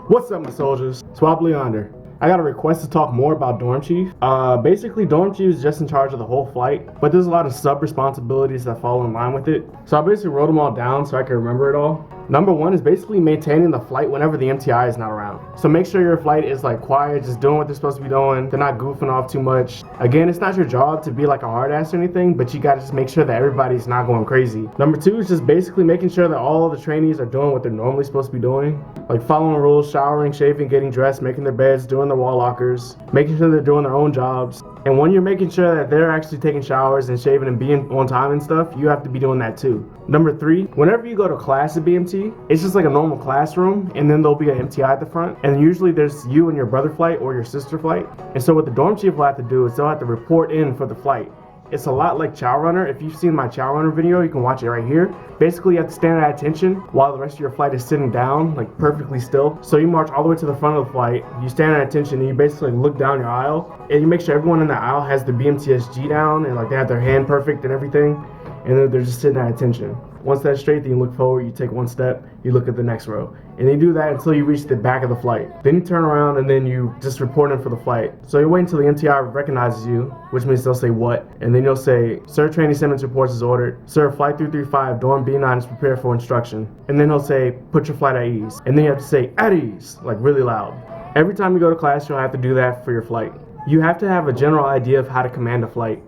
What's up, my soldiers? Swap Leander. I got a request to talk more about Dorm Chief. Basically, Dorm Chief is just in charge of the whole flight, but there's a lot of sub-responsibilities that fall in line with it. So I basically wrote them all down so I can remember it all. Number one is basically maintaining the flight whenever the MTI is not around. So make sure your flight is like quiet, just doing what they're supposed to be doing. They're not goofing off too much. Again, it's not your job to be like a hard ass or anything, but you gotta just make sure that everybody's not going crazy. Number two is just basically making sure that all of the trainees are doing what they're normally supposed to be doing. Like following rules, showering, shaving, getting dressed, making their beds, doing their wall lockers, making sure they're doing their own jobs. And when you're making sure that they're actually taking showers and shaving and being on time and stuff, you have to be doing that too. Number three, whenever you go to class at BMT, it's just like a normal classroom, and then there'll be an MTI at the front. And usually there's you and your brother flight or your sister flight. And so what the dorm chief will have to do is they'll have to report in for the flight. It's a lot like Chow Runner. If you've seen my Chow Runner video, you can watch it right here. Basically, you have to stand at attention while the rest of your flight is sitting down, like perfectly still. So you march all the way to the front of the flight, you stand at attention, and you basically look down your aisle, and you make sure everyone in the aisle has the BMTSG down, and like they have their hand perfect and everything, and then they're just sitting at attention. Once that's straight, then you look forward, you take one step, you look at the next row. And you do that until you reach the back of the flight. Then you turn around and then you just report in for the flight. So you wait until the MTI recognizes you, which means they'll say what, and then you'll say, Sir, Trainee Simmons reports as ordered. Sir, Flight 335, Dorm B9 is prepared for instruction. And then he'll say, put your flight at ease. And then you have to say, at ease, like really loud. Every time you go to class, you'll have to do that for your flight. You have to have a general idea of how to command a flight.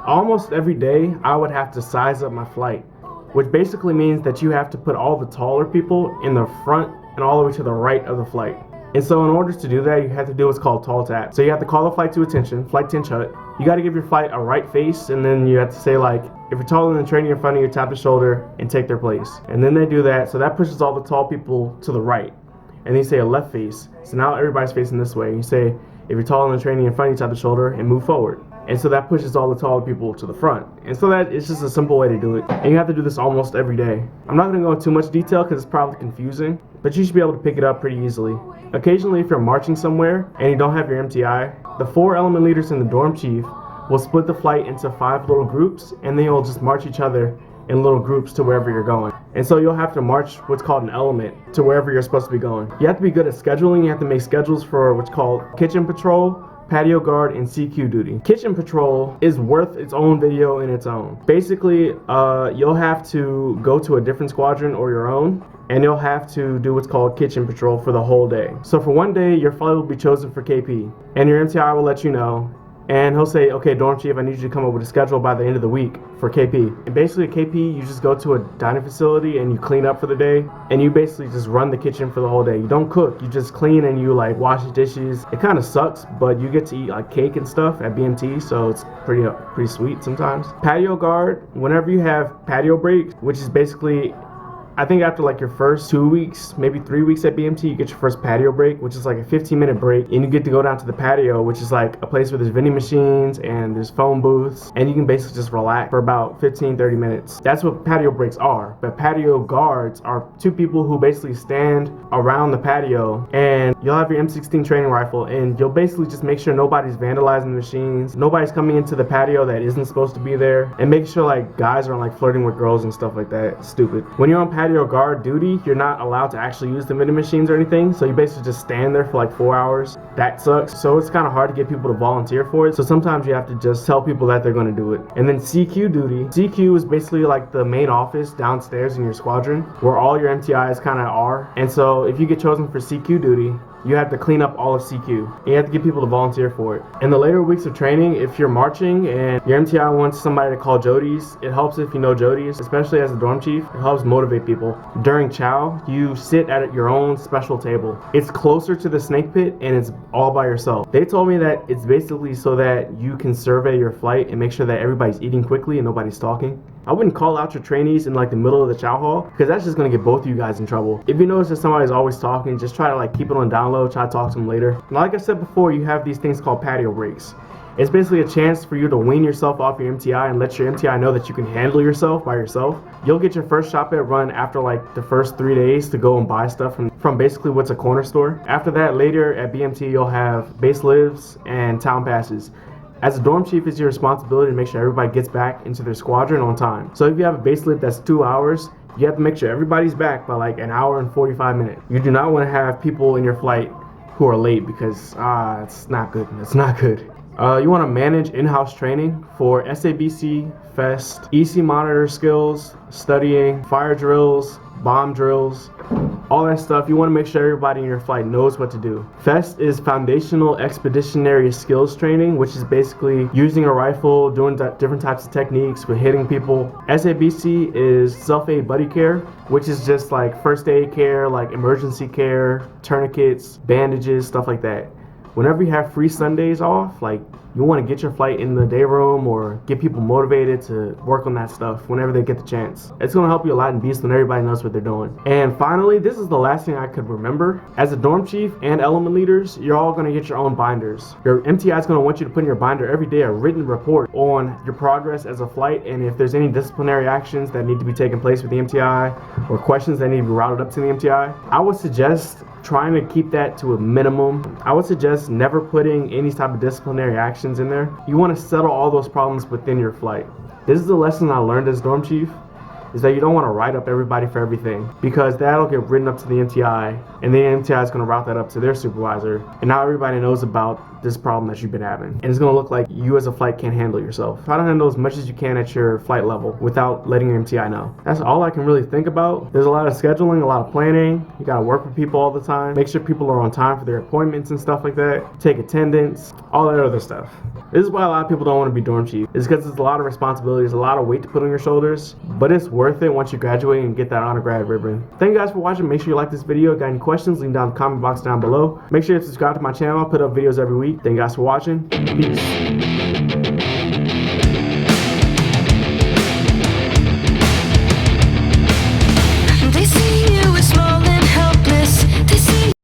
Almost every day, I would have to size up my flight, which basically means that you have to put all the taller people in the front and all the way to the right of the flight. And so in order to do that, you have to do what's called tall tap. So you have to call the flight to attention, flight 10 chut. You got to give your flight a right face, and then you have to say like, if you're taller than the trainee in front of you, tap the shoulder and take their place. And then they do that, so that pushes all the tall people to the right. And then you say a left face. So now everybody's facing this way. You say, if you're taller than the trainee in front of you, tap the shoulder and move forward. And so that pushes all the taller people to the front. And so that is just a simple way to do it. And you have to do this almost every day. I'm not going to go into too much detail because it's probably confusing, but you should be able to pick it up pretty easily. Occasionally, if you're marching somewhere and you don't have your MTI, the 4 element leaders in the dorm chief will split the flight into 5 little groups, and then you'll just march each other in little groups to wherever you're going. And so you'll have to march what's called an element to wherever you're supposed to be going. You have to be good at scheduling. You have to make schedules for what's called kitchen patrol, patio guard, and CQ duty. Kitchen patrol is worth its own video in its own. Basically, you'll have to go to a different squadron or your own, and you'll have to do what's called kitchen patrol for the whole day. So for one day, your flight will be chosen for KP, and your MTI will let you know, and he'll say, okay, dorm chief, I need you to come up with a schedule by the end of the week for KP. And basically at KP, you just go to a dining facility and you clean up for the day, and you basically just run the kitchen for the whole day. You don't cook, you just clean and you like wash the dishes. It kind of sucks, but you get to eat like cake and stuff at BMT, so it's pretty sweet sometimes. Patio guard, whenever you have patio break, which is basically, I think after like your first 2 weeks, maybe 3 weeks at BMT, you get your first patio break, which is like a 15-minute break, and you get to go down to the patio, which is like a place where there's vending machines and there's phone booths, and you can basically just relax for about 15-30 minutes. That's what patio breaks are. But patio guards are 2 people who basically stand around the patio, and you'll have your M16 training rifle, and you'll basically just make sure nobody's vandalizing the machines, nobody's coming into the patio that isn't supposed to be there, and make sure like guys aren't like flirting with girls and stuff like that. It's stupid. When you're on patio guard duty, you're not allowed to actually use the vending machines or anything, so you basically just stand there for like 4 hours. That sucks. So it's kind of hard to get people to volunteer for it, so sometimes you have to just tell people that they're going to do it. And then CQ duty. CQ is basically like the main office downstairs in your squadron where all your MTIs kind of are, and so if you get chosen for CQ duty, you have to clean up all of CQ. You have to get people to volunteer for it. In the later weeks of training, if you're marching and your MTI wants somebody to call jodies, it helps if you know jodies, especially as a dorm chief. It helps motivate people. During chow, you sit at your own special table. It's closer to the snake pit and it's all by yourself. They told me that it's basically so that you can survey your flight and make sure that everybody's eating quickly and nobody's talking. I wouldn't call out your trainees in like the middle of the chow hall, because that's just gonna get both of you guys in trouble. If you notice that somebody's always talking, just try to like keep it on down low, try to talk to them later. And like I said before, you have these things called patio breaks. It's basically a chance for you to wean yourself off your MTI and let your MTI know that you can handle yourself by yourself. You'll get your first shop at run after like the first 3 days to go and buy stuff from basically what's a corner store. After that, later at BMT, you'll have base lives and town passes. As a dorm chief, it's your responsibility to make sure everybody gets back into their squadron on time. So if you have a base lift that's 2 hours, you have to make sure everybody's back by like an hour and 45 minutes. You do not want to have people in your flight who are late because it's not good. It's not good. You want to manage in-house training for SABC, FEST, EC monitor skills, studying, fire drills, bomb drills, all that stuff. You want to make sure everybody in your flight knows what to do. FEST is Foundational Expeditionary Skills Training, which is basically using a rifle, doing different types of techniques with hitting people. SABC is Self-Aid Buddy Care, which is just like first aid care, like emergency care, tourniquets, bandages, stuff like that. Whenever you have free Sundays off, like you want to get your flight in the day room or get people motivated to work on that stuff whenever they get the chance. It's going to help you a lot in Beast when everybody knows what they're doing. And finally, this is the last thing I could remember. As a dorm chief and element leaders, you're all going to get your own binders. Your MTI is going to want you to put in your binder every day a written report on your progress as a flight, and if there's any disciplinary actions that need to be taking place with the MTI or questions that need to be routed up to the MTI. I would suggest trying to keep that to a minimum. I would suggest never putting any type of disciplinary actions in there. You want to settle all those problems within your flight. This is the lesson I learned as dorm chief, is that you don't want to write up everybody for everything, because that'll get written up to the MTI, and the MTI is going to route that up to their supervisor, and now everybody knows about this problem that you've been having, and it's going to look like you as a flight can't handle yourself. Try to handle as much as you can at your flight level without letting your MTI know. That's all I can really think about. There's a lot of scheduling, a lot of planning. You got to work with people all the time, make sure people are on time for their appointments and stuff like that, take attendance, all that other stuff. This is why a lot of people don't want to be dorm chief. It's because it's a lot of responsibilities, a lot of weight to put on your shoulders, but it's worth it once you graduate and get that honor grad ribbon. Thank you guys for watching. Make sure you like this video. Got any questions, leave them down in the comment box down below. Make sure you subscribe to my channel. I put up videos every week. Thank you guys for watching. Peace.